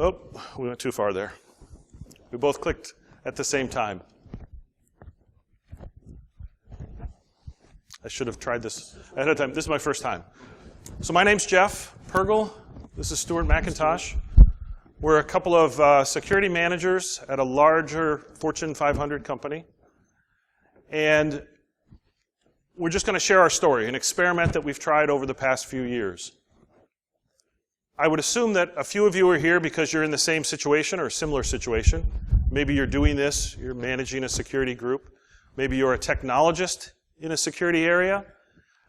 Oh, we went too far there. We both clicked at the same time. I should have tried this ahead of time. This is my first time. So my name's Jeff Pergal. This is Stuart McIntosh. We're a couple of security managers at a larger Fortune 500 company. And we're just going to share our story, an experiment that we've tried over the past few years. I would assume that a few of you are here because you're in the same situation or a similar situation. Maybe you're doing this, you're managing a security group. Maybe you're a technologist in a security area,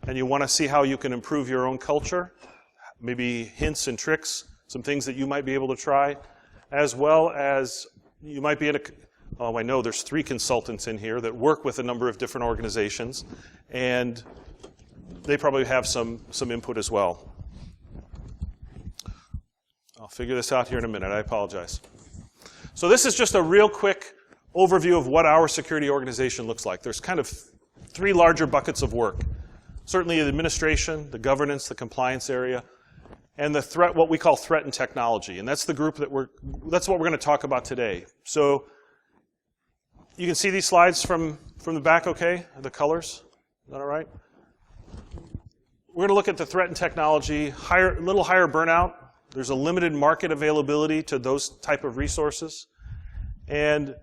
and you want to see how you can improve your own culture, maybe hints and tricks, some things that you might be able to try, as well as you might be in a, I know there's 3 consultants in here that work with a number of different organizations, and they probably have some input as well. I'll figure this out here in a minute. I apologize. So this is just a real quick overview of what our security organization looks like. There's kind of 3 larger buckets of work. Certainly the administration, the governance, the compliance area, and the threat, what we call threat and technology. And that's the group that's what we're going to talk about today. So you can see these slides from the back, okay? The colors, is that all right? We're going to look at the threat and technology, little higher burnout. There's a limited market availability to those type of resources. And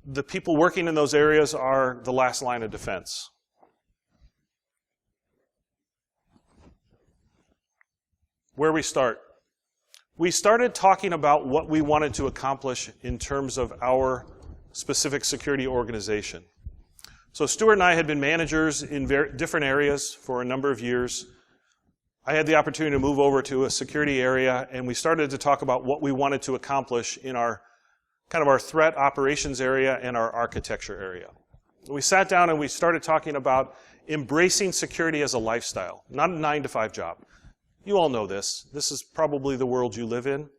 the people working in those areas are the last line of defense. Where we start. We started talking about what we wanted to accomplish in terms of our specific security organization. So Stuart and I had been managers in different areas for a number of years. I had the opportunity to move over to a security area, and we started to talk about what we wanted to accomplish in our kind of our threat operations area and our architecture area. We sat down and we started talking about embracing security as a lifestyle, not a 9-to-5 job. You all know this. This is probably the world you live in.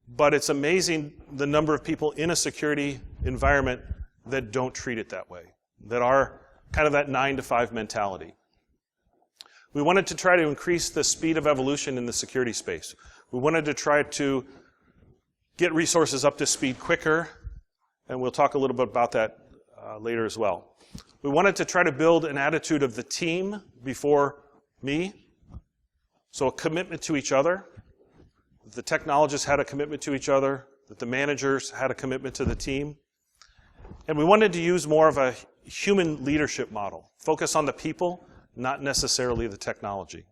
But it's amazing the number of people in a security environment that don't treat it that way, that are kind of that 9-to-5 mentality. We wanted to try to increase the speed of evolution in the security space. We wanted to try to get resources up to speed quicker, and we'll talk a little bit about that later as well. We wanted to try to build an attitude of the team before me, so a commitment to each other. The technologists had a commitment to each other, that the managers had a commitment to the team. And we wanted to use more of a human leadership model, focus on the people, not necessarily the technology.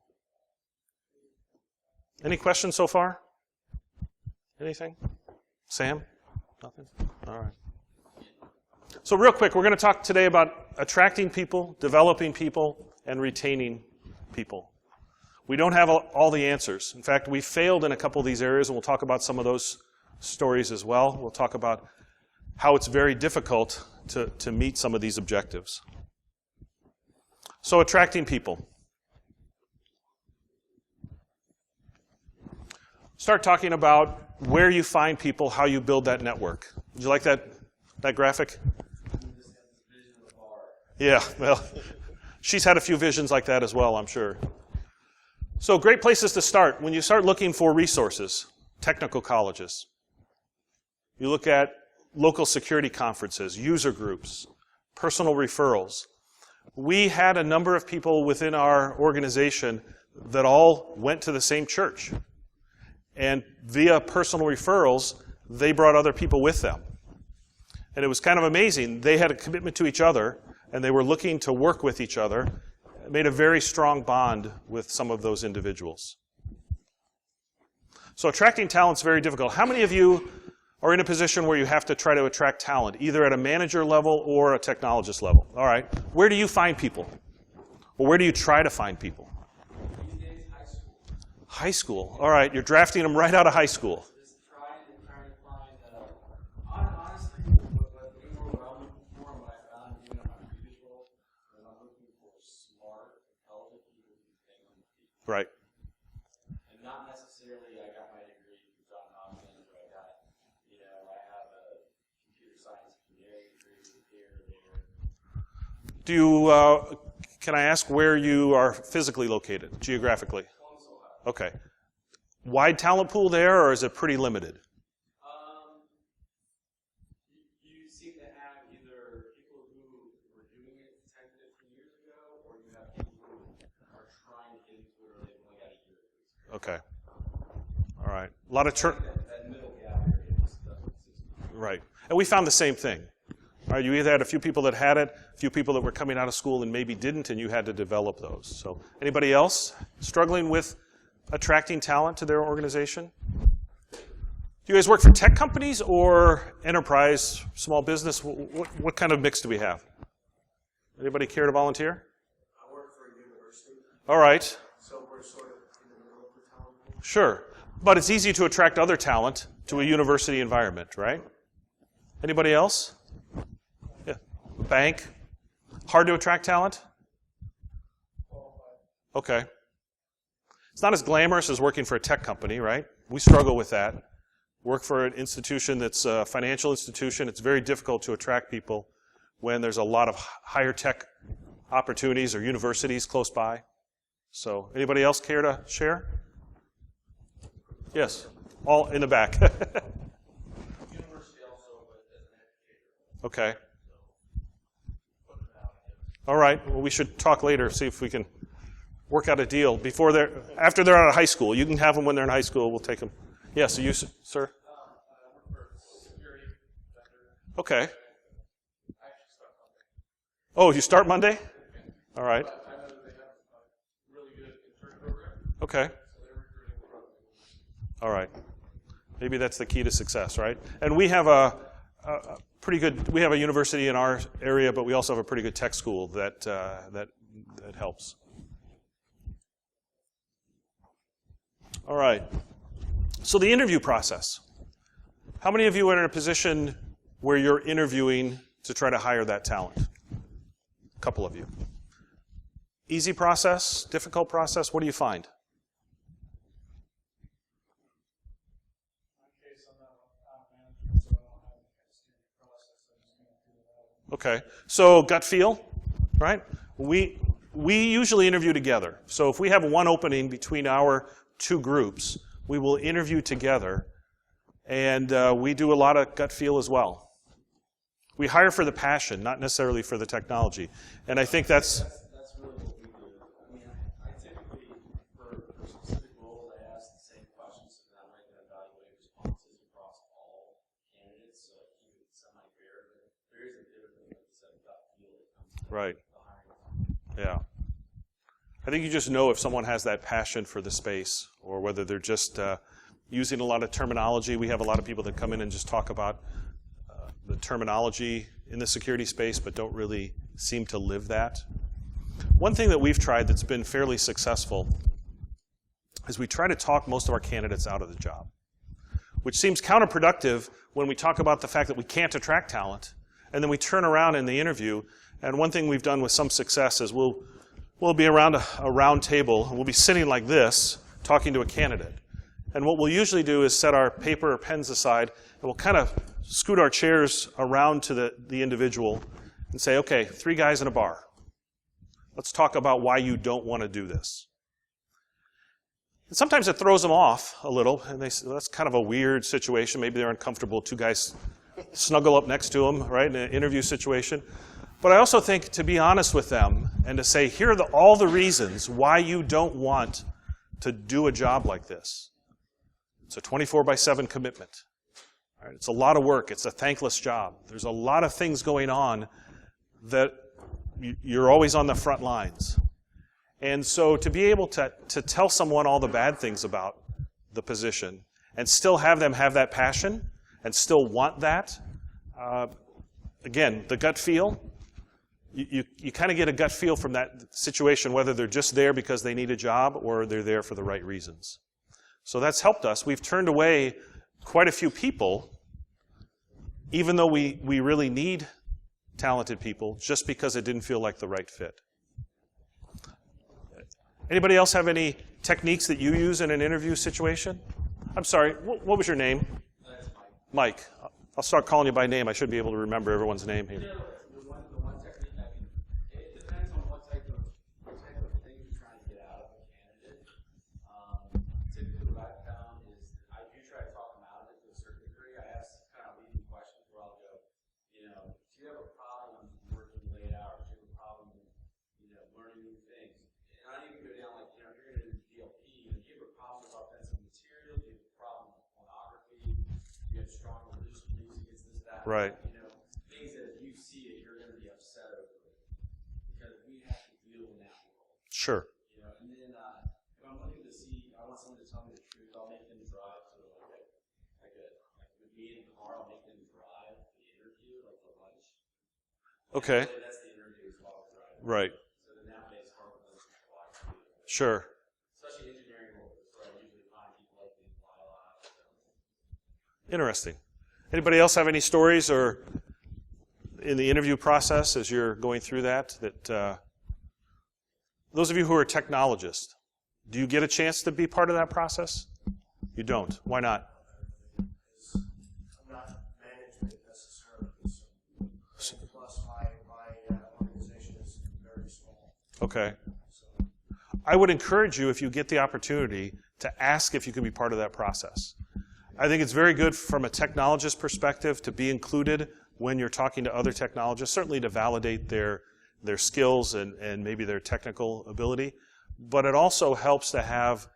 Any questions so far? Anything? Sam? Nothing? All right. So real quick, we're going to talk today about attracting people, developing people, and retaining people. We don't have all the answers. In fact, we failed in a couple of these areas, and we'll talk about some of those stories as well. We'll talk about how it's very difficult to meet some of these objectives. So attracting people. Start talking about where you find people, how you build that network. Did you like that graphic? Yeah, well, she's had a few visions like that as well, I'm sure. So great places to start. When you start looking for resources, technical colleges. You look at local security conferences, user groups, personal referrals. We had a number of people within our organization that all went to the same church. And via personal referrals, they brought other people with them. And it was kind of amazing. They had a commitment to each other, and they were looking to work with each other. It made a very strong bond with some of those individuals. So attracting talent is very difficult. How many of you are in a position where you have to try to attract talent, either at a manager level or a technologist level? All right. Where do you find people? Or where do you try to find people? These days, high school. High school. All right. You're drafting them right out of high school. Just trying to find, honestly, what we were looking for, and what I found doing my previous role, is I'm looking for smart, intelligent people who think on their feet. Right. And not necessarily I got my degree from John Hopkins, or I have a computer science engineering degree here or there. Do you, can I ask where you are physically located, geographically? Columbus, Ohio. Okay. wide talent pool there, or is it pretty limited? You seem to have either people who were doing it 10, 15 years ago, or you have people who are trying to get into it, or they've only got a year. Okay. All right. A lot of that middle gap area doesn't exist. Right. And we found the same thing. All right, you either had a few people that had it, a few people that were coming out of school and maybe didn't, and you had to develop those. So anybody else struggling with attracting talent to their organization? Do you guys work for tech companies or enterprise, small business? What kind of mix do we have? Anybody care to volunteer? I work for a university. All right. So we're sort of in the middle of the talent pool. Sure. But it's easy to attract other talent to a university environment, right? Anybody else? Yeah. Bank. Hard to attract talent? Okay. It's not as glamorous as working for a tech company, right? We struggle with that. Work for an institution that's a financial institution. It's very difficult to attract people when there's a lot of higher tech opportunities or universities close by. So, anybody else care to share? Yes, all in the back. University also, but as an educator. Okay. All right. Well, we should talk later, see if we can work out a deal after they're out of high school. You can have them when they're in high school. We'll take them. Yeah. So you, sir. I work for security vendor. Okay. I actually start Monday. Oh, you start Monday? All right. But I know that they have a really good intern program. Okay. So they're recruiting from. All right. Maybe that's the key to success, right? And we have a pretty good. We have a university in our area, but we also have a pretty good tech school that helps. All right. So the interview process. How many of you are in a position where you're interviewing to try to hire that talent? A couple of you. Easy process, difficult process, what do you find? Okay, so gut feel, right? We usually interview together. So if we have one opening between our two groups, we will interview together, and we do a lot of gut feel as well. We hire for the passion, not necessarily for the technology. And I think that's really what we do. I mean, I typically, for specific roles, I ask the same questions, so that I can evaluate responses across all candidates, so I keep it semi-fair. But there is a bit of a gut feel that comes to right. the hiring. Yeah. I think you just know if someone has that passion for the space or whether they're just using a lot of terminology. We have a lot of people that come in and just talk about the terminology in the security space but don't really seem to live that. One thing that we've tried that's been fairly successful is we try to talk most of our candidates out of the job, which seems counterproductive when we talk about the fact that we can't attract talent, and then we turn around in the interview, and one thing we've done with some success is we'll be around a round table, and we'll be sitting like this, talking to a candidate. And what we'll usually do is set our paper or pens aside, and we'll kind of scoot our chairs around to the individual and say, okay, 3 guys in a bar. Let's talk about why you don't want to do this. And sometimes it throws them off a little, and they say, well, that's kind of a weird situation. Maybe they're uncomfortable. 2 guys snuggle up next to them, right, in an interview situation. But I also think to be honest with them and to say, here are all the reasons why you don't want to do a job like this. It's a 24/7 commitment. Right? It's a lot of work. It's a thankless job. There's a lot of things going on that you're always on the front lines. And so to be able to tell someone all the bad things about the position and still have them have that passion and still want that, again, the gut feel, you kind of get a gut feel from that situation whether they're just there because they need a job or they're there for the right reasons. So that's helped us. We've turned away quite a few people, even though we really need talented people, just because it didn't feel like the right fit. Anybody else have any techniques that you use in an interview situation? I'm sorry, what was your name? That's Mike. I'll start calling you by name. I should be able to remember everyone's name here. The one technique it depends on what type of thing you're trying to get out of a candidate. Typically what I've Right. Things that if you see it, you're going to be upset over it. Because we have to deal in that world. Sure. And then if I'm looking to see, I want someone to tell me the truth, I'll make them drive to like with me in the car, I'll make them drive the interview, like for lunch. Okay. And that's the interview as well, driving. Right. So then that way it's hard for them to watch. Sure. Especially engineering roles, where I usually find people like me fly a lot. Interesting. Anybody else have any stories or in the interview process as you're going through that those of you who are technologists, do you get a chance to be part of that process? You don't. Why not? I'm not management necessarily. So, plus, my organization is very small. Okay. So, I would encourage you, if you get the opportunity, to ask if you can be part of that process. I think it's very good from a technologist perspective to be included when you're talking to other technologists, certainly to validate their skills and maybe their technical ability. But it also helps to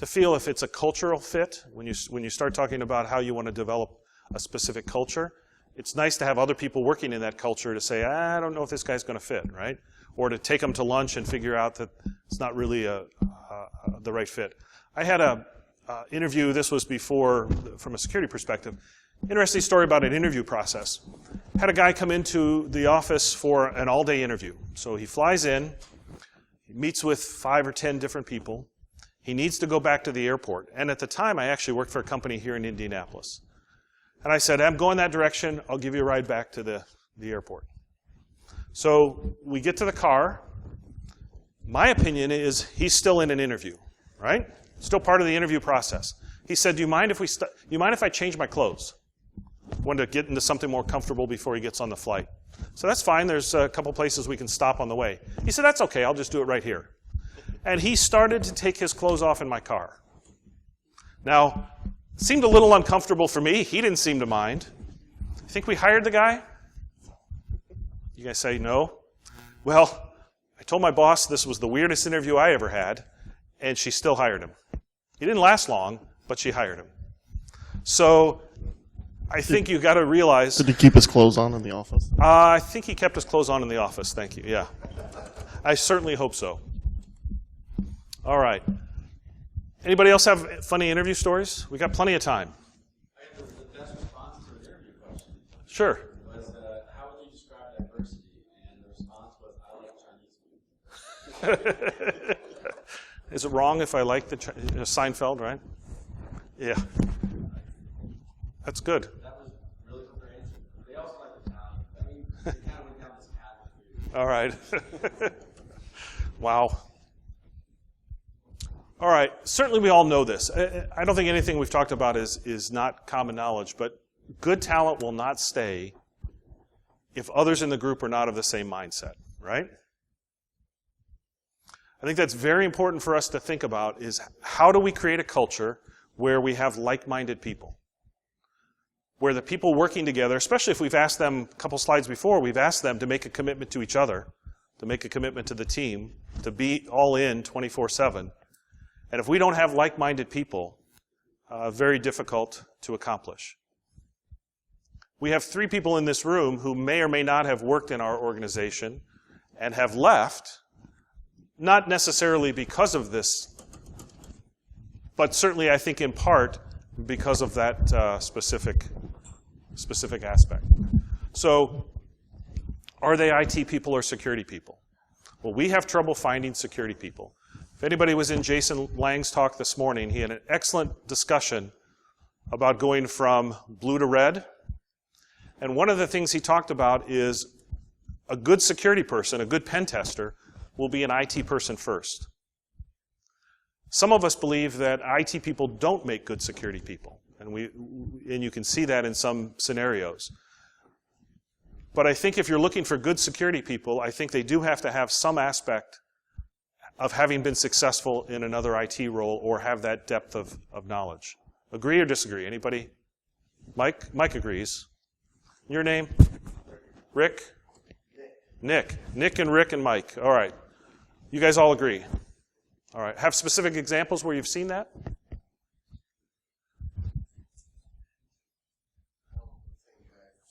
feel if it's a cultural fit. When you start talking about how you want to develop a specific culture, it's nice to have other people working in that culture to say, I don't know if this guy's going to fit, right? Or to take them to lunch and figure out that it's not really the right fit. I had a interview, this was before, from a security perspective, interesting story about an interview process. Had a guy come into the office for an all-day interview. So he flies in, he meets with 5 or 10 different people. He needs to go back to the airport. And at the time, I actually worked for a company here in Indianapolis. And I said, I'm going that direction. I'll give you a ride back to the airport. So we get to the car. My opinion is he's still in an interview, right? Still part of the interview process. He said, do you mind if I change my clothes? Wanted to get into something more comfortable before he gets on the flight. So that's fine. There's a couple places we can stop on the way. He said, that's okay. I'll just do it right here. And he started to take his clothes off in my car. Now, it seemed a little uncomfortable for me. He didn't seem to mind. You think we hired the guy? You guys say no? Well, I told my boss this was the weirdest interview I ever had, and she still hired him. He didn't last long, but she hired him. So I think you got to realize... Did he keep his clothes on in the office? I think he kept his clothes on in the office, thank you, yeah. I certainly hope so. All right. Anybody else have funny interview stories? We got plenty of time. I think the best response to an interview question Sure. was, how would you describe diversity? And the response was, I like Chinese food. Is it wrong if I like the Seinfeld, right? Yeah. That's good. That was really comprehensive. They also like Italian. I mean, they kind of went down this path of food. All right. Wow. All right. Certainly we all know this. I don't think anything we've talked about is not common knowledge, but good talent will not stay if others in the group are not of the same mindset, right? I think that's very important for us to think about is how do we create a culture where we have like-minded people? Where the people working together, especially if we've asked them a couple slides before, we've asked them to make a commitment to each other, to make a commitment to the team, to be all in 24/7. And if we don't have like-minded people, very difficult to accomplish. We have 3 people in this room who may or may not have worked in our organization and have left, not necessarily because of this, but certainly I think in part because of that specific aspect. So, are they IT people or security people? Well, we have trouble finding security people. If anybody was in Jason Lang's talk this morning, he had an excellent discussion about going from blue to red. And one of the things he talked about is a good security person, a good pen tester, will be an IT person first. Some of us believe that IT people don't make good security people, and you can see that in some scenarios. But I think if you're looking for good security people, I think they do have to have some aspect of having been successful in another IT role or have that depth of knowledge. Agree or disagree? Anybody? Mike? Mike agrees. Your name? Rick? Nick. Nick and Rick and Mike. All right. You guys all agree? All right. Have specific examples where you've seen that? I don't think I've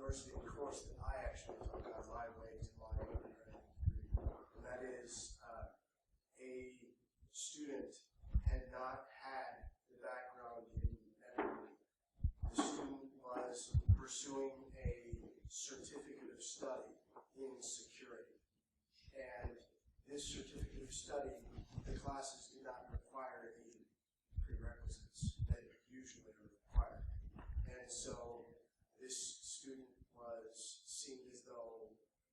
university course that I actually took on my way to my undergraduate degree. And that is a student had not had the background in editing. The student was pursuing a certificate of study in security. And this certificate of study, the classes did not require the prerequisites that usually are required. And so this student was seen as though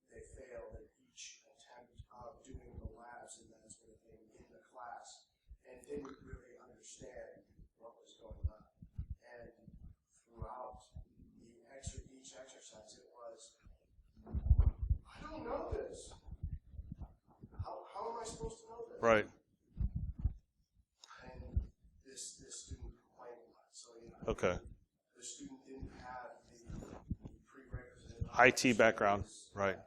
they failed at each attempt of doing the labs and that sort of thing in the class and didn't really understand what was going on. And throughout each exercise, it was, I don't know this. How am I supposed to know this? Right. And this student complained a lot. So Okay. the student didn't have the prerequisite IT background. Right.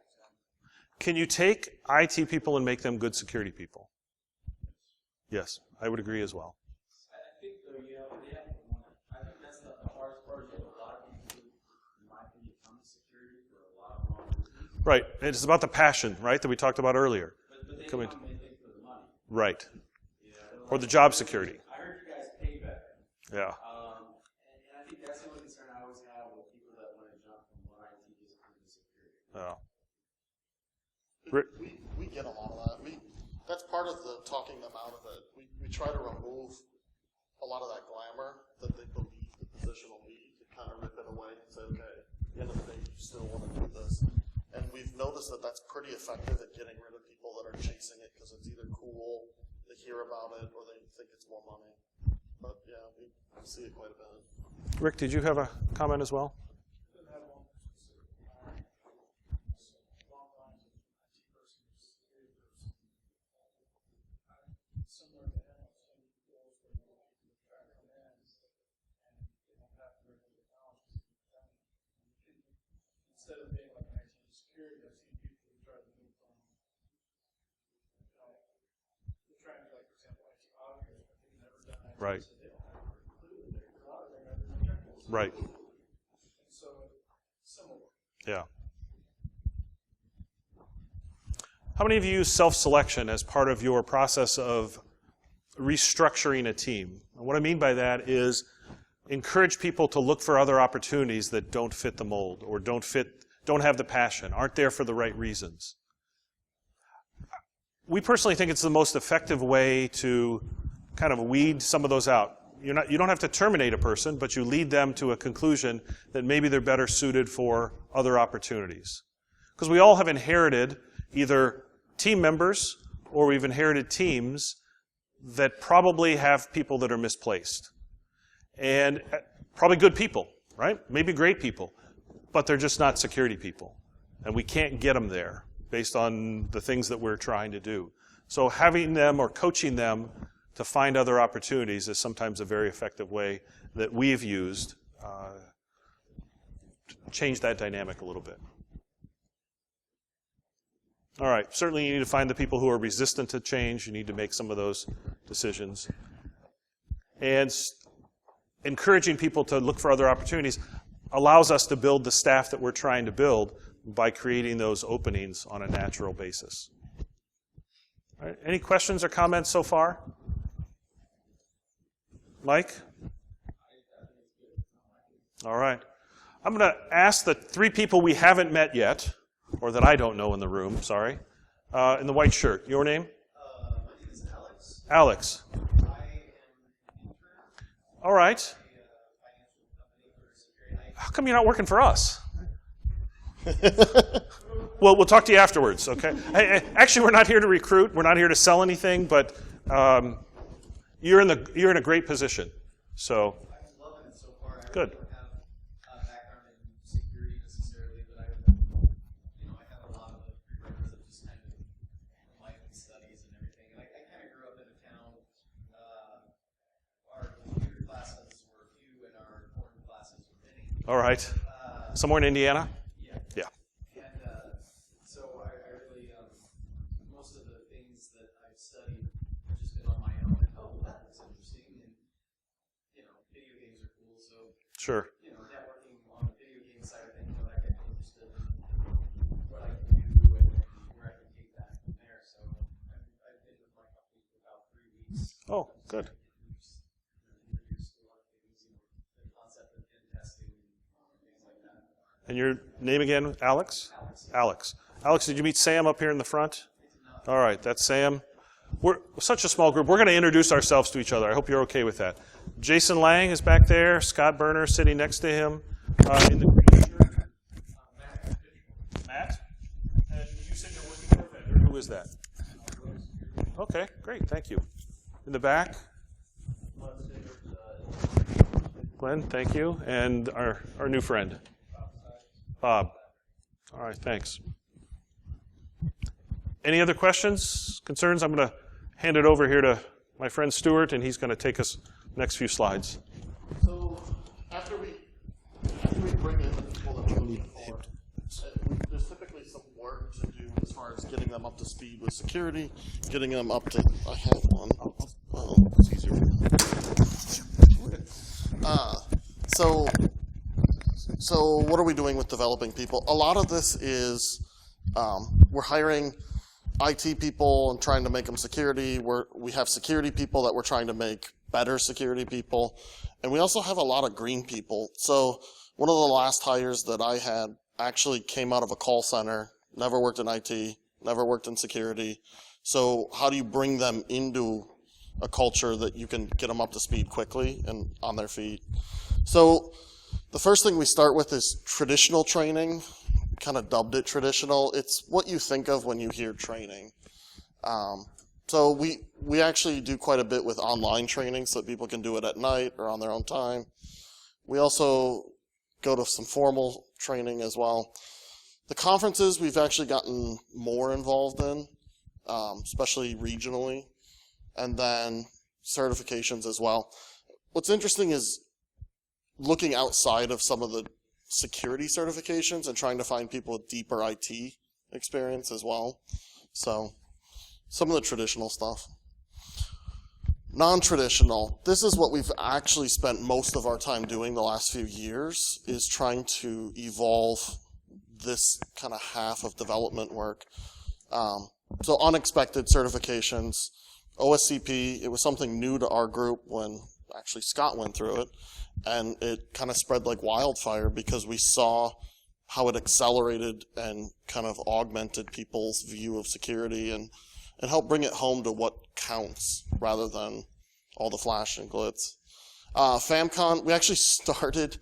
Can you take IT people and make them good security people? Yes, I would agree as well. I think though, I think that's the hardest part. You have a lot of people who, in my opinion, come to security for a lot of wrong reasons. Right. And it's about the passion, right, that we talked about earlier. But they Coming come in for the money. Right. You know? Or the job security. I heard you guys pay better. Yeah. And I think that's the only concern I always have with people that want to jump from one IT discipline to security. Yeah. We get a lot of that. That's part of the talking them out of it. We try to remove a lot of that glamour that they believe the position will be, to kind of rip it away and say, okay, at the end of the day, you still want to do this. And we've noticed that that's pretty effective at getting rid of people that are chasing it because it's either cool, they hear about it, or they think it's more money. But yeah, we see it quite a bit. Rick, did you have a comment as well? Instead of being like IT security, I've seen people who try to move from, they're trying to, like, for example, IT auditors, but they've never done IT. Right. So they don't have a clue that they're auditing, they're never done technical. Right. And so it's similar. Yeah. How many of you use self-selection as part of your process of restructuring a team? And what I mean by that is encourage people to look for other opportunities that don't fit the mold or don't have the passion, aren't there for the right reasons. We personally think it's the most effective way to kind of weed some of those out. You don't have to terminate a person, but you lead them to a conclusion that maybe they're better suited for other opportunities. Because we all have inherited either team members or we've inherited teams that probably have people that are misplaced. And probably good people, right? Maybe great people, but they're just not security people. And we can't get them there based on the things that we're trying to do. So having them or coaching them to find other opportunities is sometimes a very effective way that we've used to change that dynamic a little bit. All right, certainly you need to find the people who are resistant to change. You need to make some of those decisions. And encouraging people to look for other opportunities allows us to build the staff that we're trying to build by creating those openings on a natural basis. All right, any questions or comments so far? Mike? All right. I'm going to ask the three people we haven't met yet, or that I don't know in the room, sorry, in the white shirt. Your name? My name is Alex. Alex. I am an intern All right. at a financial company for security. How come you're not working for us? Well, we'll talk to you afterwards, okay? Actually, we're not here to recruit. We're not here to sell anything, but you're in a great position. So, I'm loving it so far. I Good. really don't have a background in security necessarily, but I have a lot of the prerequisites, just kind of life and studies and everything. And I kind of grew up in a town. Our computer classes were few, and our foreign classes were many. all right. Somewhere in Indiana? Yeah. Yeah. And so I really, most of the things that I've studied have just been on my own. And, oh, that looks interesting. And, video games are cool. So, Sure. networking on the video game side of things, I can Oh, good. And your name again, Alex? Alex. Alex, did you meet Sam up here in the front? All right, that's Sam. We're such a small group. We're going to introduce ourselves to each other. I hope you're okay with that. Jason Lang is back there. Scott Berner sitting next to him in the green shirt. Matt? And you said you're working for a vendor. Who is that? Okay, great. Thank you. In the back? Glenn, thank you. And our new friend? Bob. All right, thanks. Any other questions, concerns? I'm going to hand it over here to my friend Stuart, and he's going to take us next few slides. So after we bring in the people that we're looking for, there's typically some work to do as far as getting them up to speed with security, getting them up to. I have one. Oh, it's easier. So what are we doing with developing people? A lot of this is we're hiring IT people and trying to make them security. We have security people that we're trying to make better security people. And we also have a lot of green people. So one of the last hires that I had actually came out of a call center, never worked in IT, never worked in security. So how do you bring them into a culture that you can get them up to speed quickly and on their feet? So the first thing we start with is traditional training. We kind of dubbed it traditional. It's what you think of when you hear training. So we actually do quite a bit with online training so that people can do it at night or on their own time. We also go to some formal training as well. The conferences we've actually gotten more involved in, especially regionally, and then certifications as well. What's interesting is looking outside of some of the security certifications and trying to find people with deeper IT experience as well. So some of the traditional stuff. Non-traditional. This is what we've actually spent most of our time doing the last few years, is trying to evolve this kind of half of development work. So unexpected certifications. OSCP, it was something new to our group when actually Scott went through it, and it kind of spread like wildfire because we saw how it accelerated and kind of augmented people's view of security and helped bring it home to what counts rather than all the flash and glitz. FamCon, we actually started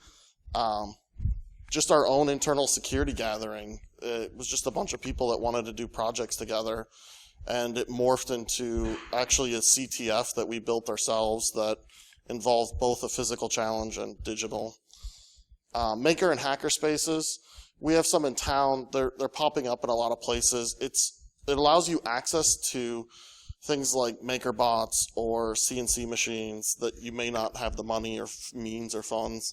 just our own internal security gathering. It was just a bunch of people that wanted to do projects together, and it morphed into actually a CTF that we built ourselves that involved both a physical challenge and digital. Maker and hacker spaces, we have some in town. They're popping up in a lot of places. It allows you access to things like MakerBots or CNC machines that you may not have the money or means or funds.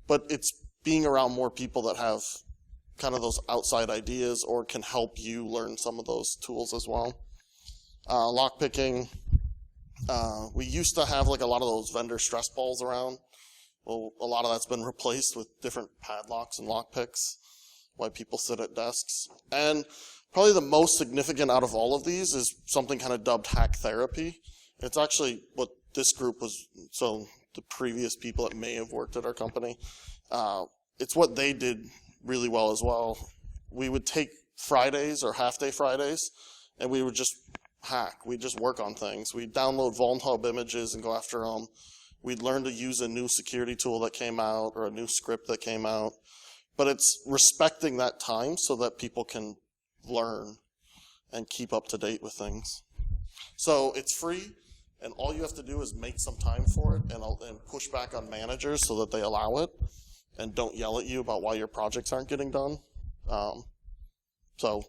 But it's being around more people that have kind of those outside ideas or can help you learn some of those tools as well. Lockpicking. We used to have like a lot of those vendor stress balls around. Well, a lot of that's been replaced with different padlocks and lockpicks, why people sit at desks. And probably the most significant out of all of these is something kind of dubbed hack therapy. It's actually what this group was, so the previous people that may have worked at our company, it's what they did really well as well. We would take Fridays or half-day Fridays, and we would just hack. We'd just work on things. We'd download VulnHub images and go after them. We'd learn to use a new security tool that came out or a new script that came out. But it's respecting that time so that people can learn and keep up to date with things. So it's free, and all you have to do is make some time for it and push back on managers so that they allow it and don't yell at you about why your projects aren't getting done. So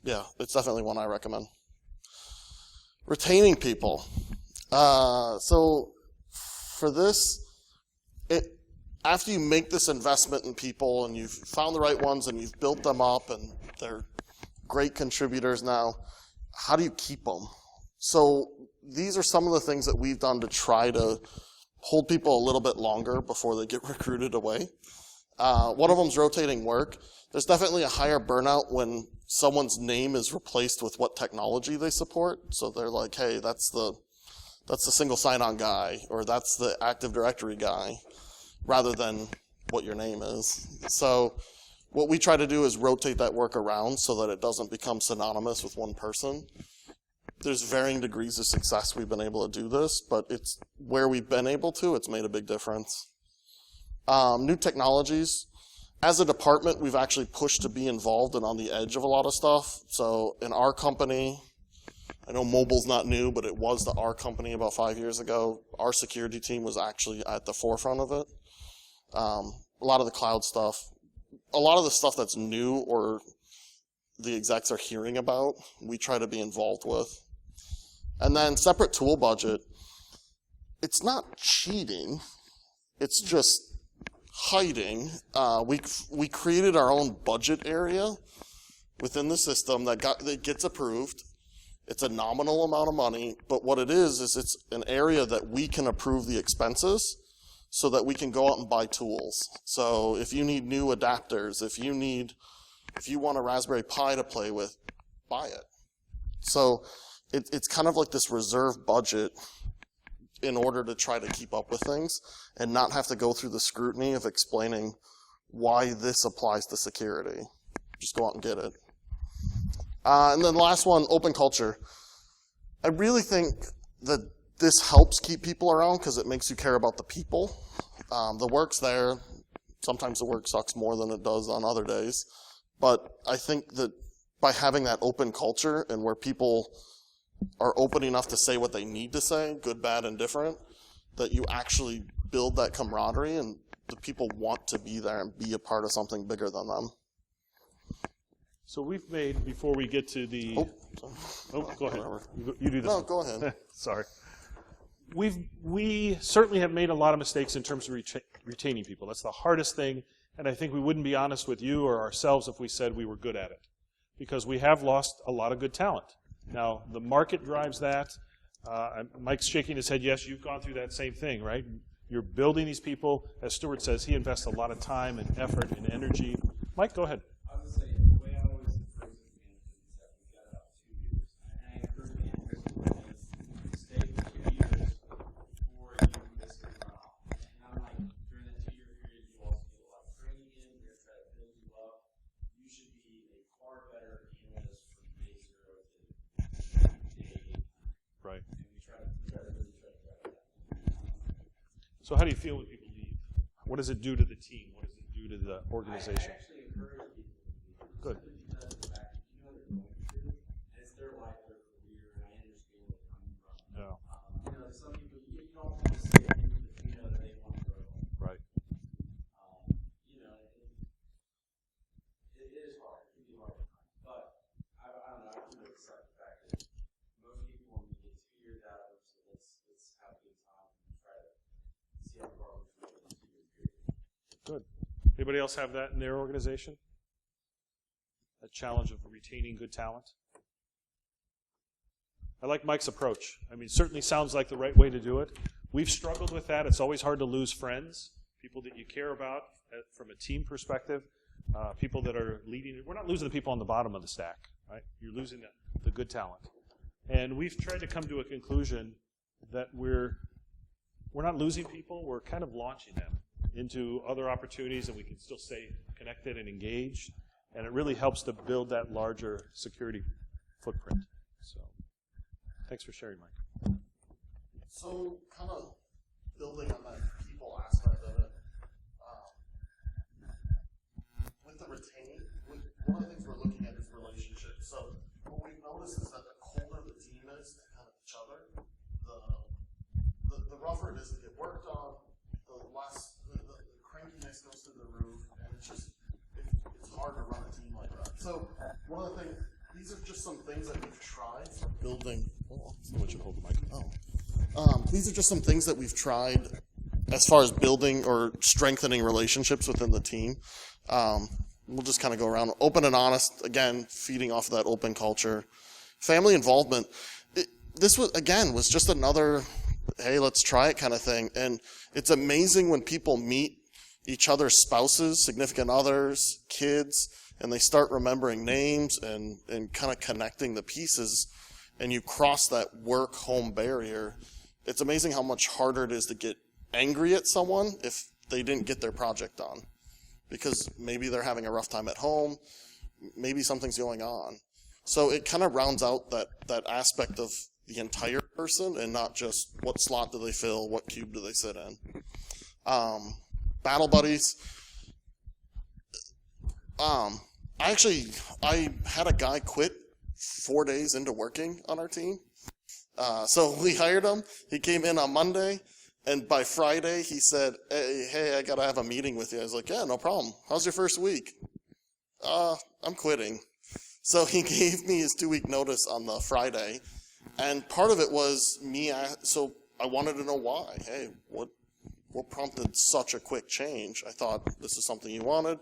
yeah, it's definitely one I recommend. Retaining people. So for this, after you make this investment in people and you've found the right ones and you've built them up and they're great contributors now, how do you keep them? So these are some of the things that we've done to try to hold people a little bit longer before they get recruited away. One of them is rotating work. There's definitely a higher burnout when someone's name is replaced with what technology they support. So they're like, hey, that's the that's the single sign-on guy, or that's the Active Directory guy, rather than what your name is. So what we try to do is rotate that work around so that it doesn't become synonymous with one person. There's varying degrees of success we've been able to do this, but it's where we've been able to, it's made a big difference. New technologies. As a department, we've actually pushed to be involved and on the edge of a lot of stuff. So in our company, I know mobile's not new, but it was our company about 5 years ago. Our security team was actually at the forefront of it. A lot of the cloud stuff, a lot of the stuff that's new or the execs are hearing about, we try to be involved with. And then separate tool budget. It's not cheating. It's just hiding. We created our own budget area within the system that gets approved. It's a nominal amount of money, but what it is it's an area that we can approve the expenses so that we can go out and buy tools. So if you need new adapters, if you want a Raspberry Pi to play with, buy it. So it's kind of like this reserve budget in order to try to keep up with things and not have to go through the scrutiny of explaining why this applies to security. Just go out and get it. And then the last one, open culture. I really think that this helps keep people around because it makes you care about the people. The work's there. Sometimes the work sucks more than it does on other days. But I think that by having that open culture and where people are open enough to say what they need to say, good, bad, and different, that you actually build that camaraderie and the people want to be there and be a part of something bigger than them. So we've made, before we get to the... go ahead. You do this. No, go ahead. Sorry. We certainly have made a lot of mistakes in terms of retaining people. That's the hardest thing, and I think we wouldn't be honest with you or ourselves if we said we were good at it, because we have lost a lot of good talent. Now, the market drives that. Mike's shaking his head. Yes, you've gone through that same thing, right? You're building these people. As Stuart says, he invests a lot of time and effort and energy. Mike, go ahead. I would say the way I always approach it is that we've got about 2 years. And I encourage managers to stay for 2 years before you basically run off. And I'm like, during that 2-year period, you also get a lot of training in, we're going to try to build you up. You should be a far better analyst from day 0 to day 8. Right. And we try to really try to drive that. So how do you feel when people leave? What does it do to the team? What does it do to the organization? I actually encourage people to leave. Good. Simply because of the fact that you know they're going through, and it's their life, their career, and I understand where they're coming from. Yeah. Some people, you don't want to say anything, but you know that they want to grow. Right. It is hard. It can be hard. But I don't know. I can accept the fact that most people want to get 2 years out of them, so let's have a good time and try to see how far we can go in a 2-year period. Good. Anybody else have that in their organization? A challenge of retaining good talent? I like Mike's approach. I mean, it certainly sounds like the right way to do it. We've struggled with that. It's always hard to lose friends, people that you care about from a team perspective, people that are leading. We're not losing the people on the bottom of the stack, right? You're losing the good talent. And we've tried to come to a conclusion that we're not losing people, we're kind of launching them into other opportunities, and we can still stay connected and engaged. And it really helps to build that larger security footprint. So, thanks for sharing, Mike. So, kind of building on that people aspect of it, with the retaining, one of the things we're looking at is relationships. So, what we've noticed is that the colder the team is to kind of each other, the rougher it is to get work done, the less, the crankiness goes through the roof, and it's hard to run a team like that. So, one of the things, these are just some things that we've tried for building. These are just some things that we've tried as far as building or strengthening relationships within the team. We'll just kind of go around. Open and honest, again, feeding off of that open culture. Family involvement. This was just another, hey, let's try it kind of thing. And it's amazing when people meet each other's spouses, significant others, kids, and they start remembering names and kind of connecting the pieces, and you cross that work-home barrier, it's amazing how much harder it is to get angry at someone if they didn't get their project done. Because maybe they're having a rough time at home, maybe something's going on. So it kind of rounds out that aspect of the entire person and not just what slot do they fill, what cube do they sit in. Battle buddies. I had a guy quit 4 days into working on our team. So we hired him. He came in on Monday, and by Friday he said, hey, I got to have a meeting with you. I was like, yeah, no problem. How's your first week? I'm quitting. So he gave me his 2-week notice on the Friday, and part of it was me. So I wanted to know why. Hey, what prompted such a quick change? I thought this is something you wanted,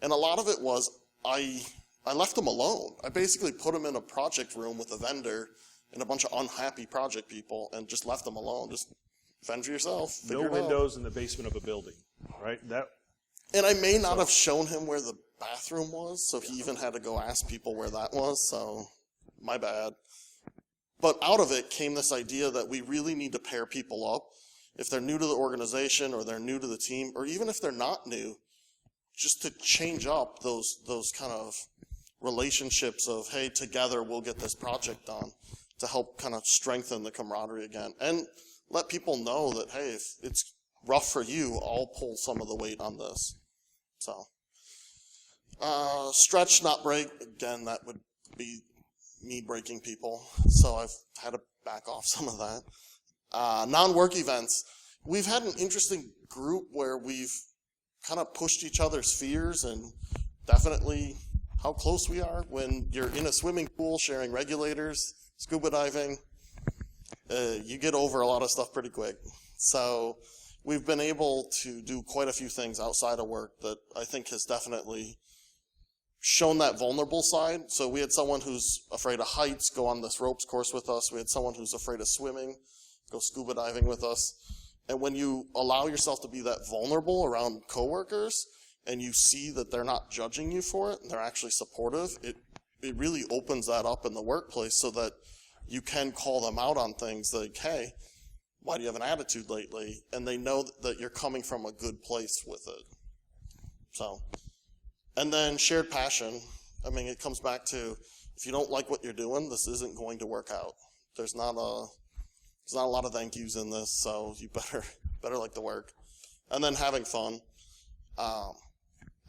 and a lot of it was I left him alone. I basically put him in a project room with a vendor and a bunch of unhappy project people, and just left them alone. Just fend for yourself. No windows in the basement of a building, right? And I may not have shown him where the bathroom was, so he even had to go ask people where that was, so my bad. But out of it came this idea that we really need to pair people up. If they're new to the organization or they're new to the team, or even if they're not new, just to change up those kind of relationships of, hey, together we'll get this project done, to help kind of strengthen the camaraderie again. And let people know that, hey, if it's rough for you, I'll pull some of the weight on this. So, stretch, not break. Again, that would be me breaking people. So I've had to back off some of that. Non-work events. We've had an interesting group where we've kind of pushed each other's fears and definitely how close we are. When you're in a swimming pool sharing regulators, scuba diving, you get over a lot of stuff pretty quick. So we've been able to do quite a few things outside of work that I think has definitely shown that vulnerable side. So we had someone who's afraid of heights go on this ropes course with us. We had someone who's afraid of swimming go scuba diving with us. And when you allow yourself to be that vulnerable around coworkers and you see that they're not judging you for it and they're actually supportive, it really opens that up in the workplace so that you can call them out on things like, hey, why do you have an attitude lately? And they know that you're coming from a good place with it. So, and then shared passion. I mean, it comes back to, if you don't like what you're doing, this isn't going to work out. There's not a lot of thank yous in this, so you better like the work. And then having fun. I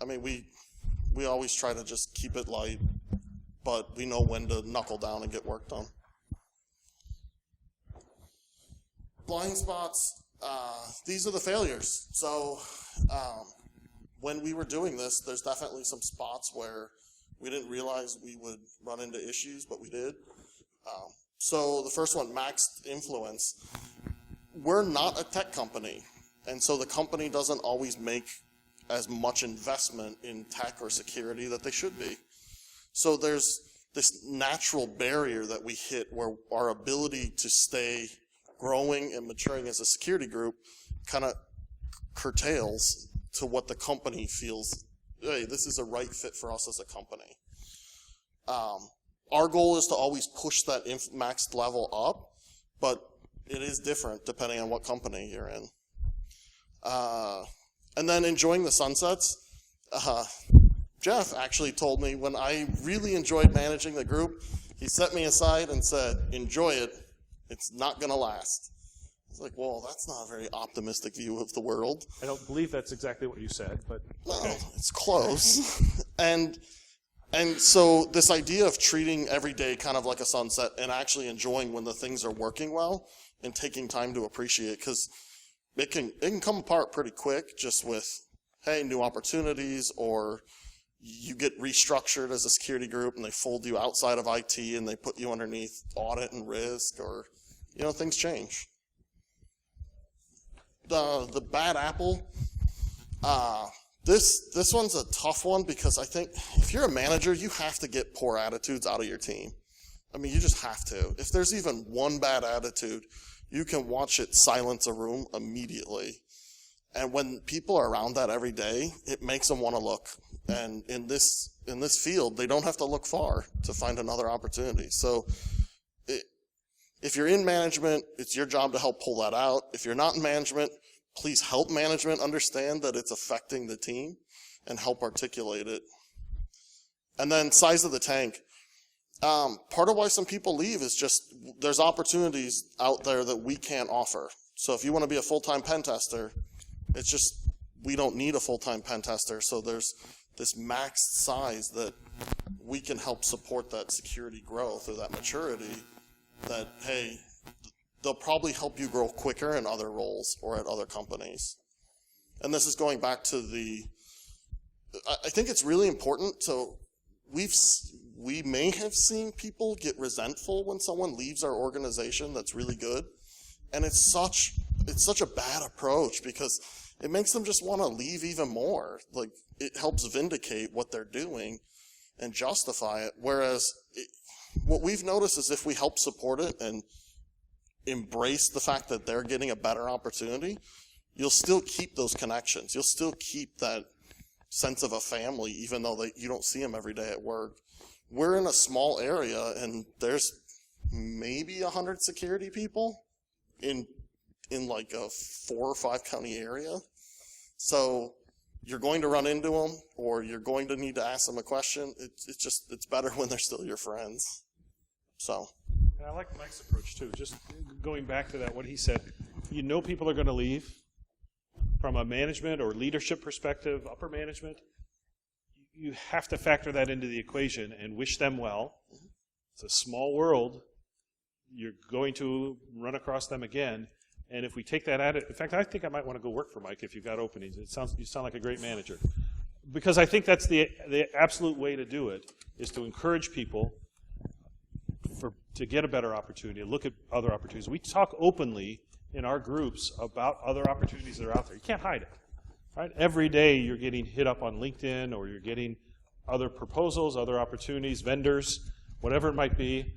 mean, we always try to just keep it light, but we know when to knuckle down and get work done. Blind spots, these are the failures. So when we were doing this, there's definitely some spots where we didn't realize we would run into issues, but we did. So the first one, maxed influence. We're not a tech company, and so the company doesn't always make as much investment in tech or security that they should be. So there's this natural barrier that we hit where our ability to stay growing and maturing as a security group kind of curtails to what the company feels, hey, this is a right fit for us as a company. Our goal is to always push that maxed level up, but it is different depending on what company you're in. And then enjoying the sunsets. Jeff actually told me when I really enjoyed managing the group, he set me aside and said, enjoy it, it's not going to last. I was like, well, that's not a very optimistic view of the world. I don't believe that's exactly what you said, but no, okay. It's close. And so this idea of treating every day kind of like a sunset and actually enjoying when the things are working well and taking time to appreciate, because it can come apart pretty quick just with, hey, new opportunities, or you get restructured as a security group and they fold you outside of IT and they put you underneath audit and risk, or, things change. The bad apple, this one's a tough one because I think if you're a manager, you have to get poor attitudes out of your team. I mean, you just have to. If there's even one bad attitude, you can watch it silence a room immediately. And when people are around that every day, it makes them want to look. And in this field, they don't have to look far to find another opportunity. So If you're in management, it's your job to help pull that out. If you're not in management, please help management understand that it's affecting the team and help articulate it. And then size of the tank. Part of why some people leave is just there's opportunities out there that we can't offer. So if you want to be a full-time pen tester, it's just we don't need a full-time pen tester. So there's this maxed size that we can help support that security growth or that maturity that, hey, they'll probably help you grow quicker in other roles or at other companies. And this is going back to I think it's really important. So we may have seen people get resentful when someone leaves our organization that's really good. And it's such a bad approach because it makes them just want to leave even more. Like, it helps vindicate what they're doing and justify it. Whereas what we've noticed is if we help support it and embrace the fact that they're getting a better opportunity, you'll still keep those connections. You'll still keep that sense of a family, even though you don't see them every day at work. We're in a small area, and there's maybe 100 security people in like a 4 or 5 county area. So you're going to run into them, or you're going to need to ask them a question. It's better when they're still your friends. So. And I like Mike's approach too. Just going back to that, what he said, you know people are going to leave from a management or leadership perspective, upper management. You have to factor that into the equation and wish them well. It's a small world. You're going to run across them again. And if we take that at it, in fact, I think I might want to go work for Mike if you've got openings. You sound like a great manager. Because I think that's the absolute way to do it, is to encourage people to get a better opportunity, look at other opportunities. We talk openly in our groups about other opportunities that are out there. You can't hide it. Right? Every day you're getting hit up on LinkedIn, or you're getting other proposals, other opportunities, vendors, whatever it might be.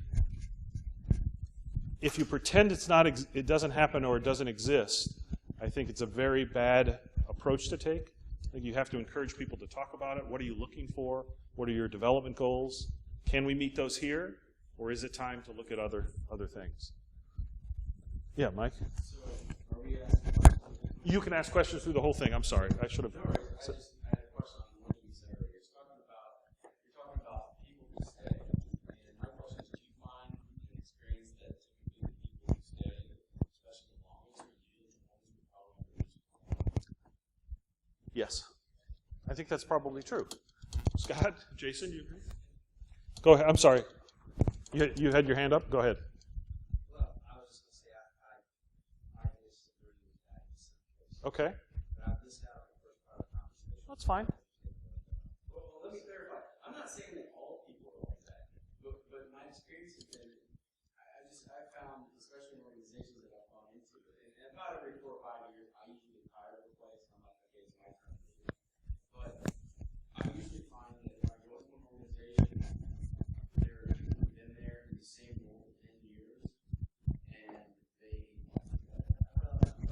If you pretend it doesn't happen or it doesn't exist, I think it's a very bad approach to take. I think you have to encourage people to talk about it. What are you looking for? What are your development goals? Can we meet those here, or is it time to look at other things? Yeah, Mike? So, are we asking? You can ask questions through the whole thing. I'm sorry. I should have. I had a question on one thing you said earlier. You're talking about people who stay. And my question is, do you find an experience that typically the people who stay, especially the longest, are usually the ones who probably lose? Yes. I think that's probably true. Scott, Jason, you agree? Go ahead. I'm sorry. You had your hand up? Go ahead. Well, I was just going to say, I disagree with that in some cases. Okay. But I missed out on the first part of the conversation. That's fine. Well, let me clarify. I'm not saying that all people are like that, but my experience has been, I found, especially in organizations that I've gone into, and about every 4 or 5 years, I usually get tired of a place, and I'm like, okay, it's my turn to leave. But I usually find that if I go to an organization, there are people who've been there in the same role for 10 years, and they,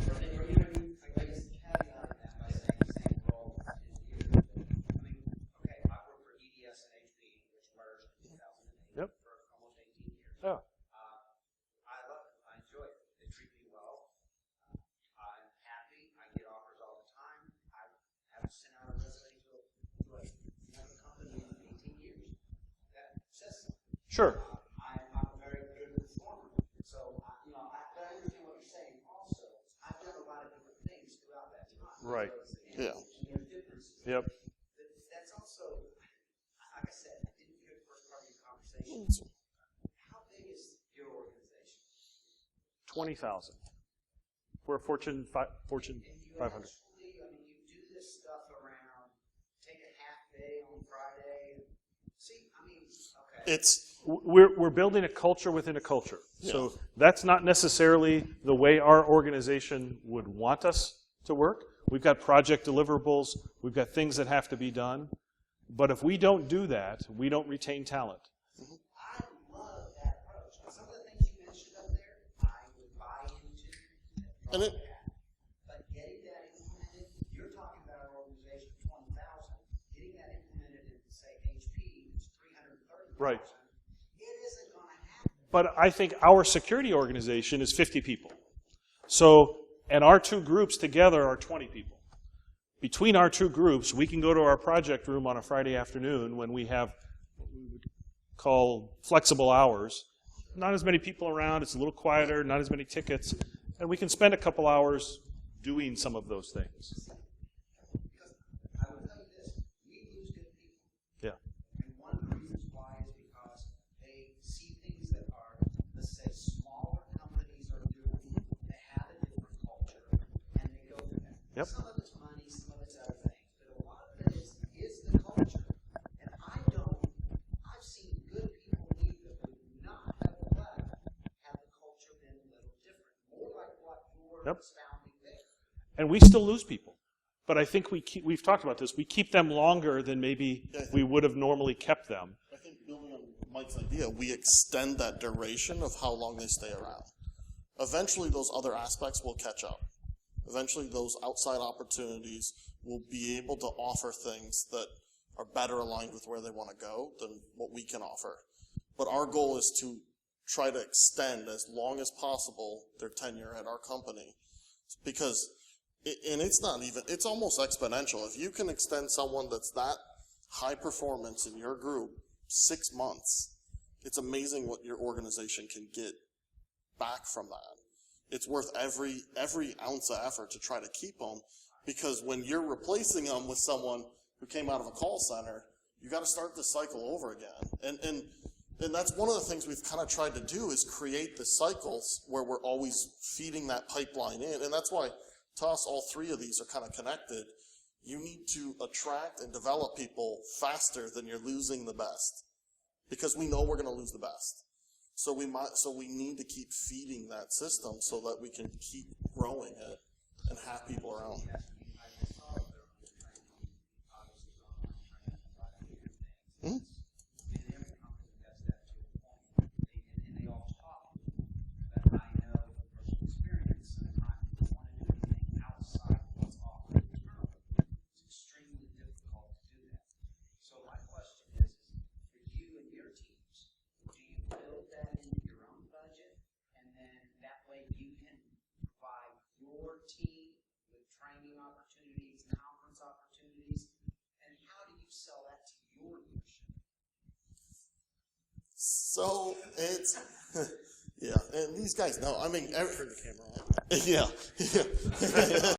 or you know what I mean? I guess caveat that by saying the same role for 10 years. I mean, okay, I worked for EDS and HP, which merged in 2008 Yep. for almost 18 years. Yeah. I love it. I enjoy it. They treat me well. I'm happy. I get offers all the time. I haven't sent out a resume to another company in 18 years. That says something. Sure. I'm a very good performer. So, but I understand what you're saying also. I've done a lot of different things throughout that time. Right. Yeah. And there's differences. Yep. That's also, like I said, I didn't hear the first part of your conversation. How big is your organization? 20,000. We're a Fortune 500. And you actually, you do this stuff around, take a half day on Friday. See, okay. We're building a culture within a culture. So that's not necessarily the way our organization would want us to work. We've got project deliverables. We've got things that have to be done. But if we don't do that, we don't retain talent. I love that approach. Some of the things you mentioned up there, I would buy into. And it, But getting that implemented, you're talking about an organization of 20,000. Getting that implemented in, say, HP, it's 330,000. Right. It isn't going to happen. But I think our security organization is 50 people. So, and our two groups together are 20 people. Between our two groups, we can go to our project room on a Friday afternoon when we have what we would call flexible hours. Not as many people around, it's a little quieter, not as many tickets, and we can spend a couple hours doing some of those things. Because I will tell you this, we lose good people. Yeah. And one of the reasons why is because they see things that are, let's say, smaller companies are doing, they have a different culture, and they go for that. Yep. Some of it's money, some of it's other things, but a lot of it is the culture. And I've seen good people leave that would not have left had the culture been a little different. More like what you're Yep. expounding there. And we still lose people. But I think we've talked about this. We keep them longer than maybe we would have normally kept them. I think building on Mike's idea, we extend that duration of how long they stay around. Eventually, those other aspects will catch up. Eventually, those outside opportunities will be able to offer things that are better aligned with where they want to go than what we can offer. But our goal is to try to extend as long as possible their tenure at our company. Because, and it's not even, it's almost exponential. If you can extend someone that's that high performance in your group 6 months, it's amazing what your organization can get back from that. It's worth every ounce of effort to try to keep them, because when you're replacing them with someone who came out of a call center, you got to start the cycle over again. And that's one of the things we've kind of tried to do, is create the cycles where we're always feeding that pipeline in. And that's why, to us, all three of these are kind of connected. You need to attract and develop people faster than you're losing the best, because we know we're going to lose the best. So we need to keep feeding that system so that we can keep growing it and have people around. Hmm? team with training opportunities, conference opportunities, and how do you sell that to your leadership? So it's, yeah, and these guys know. I mean, turn the camera on. Yeah, yeah.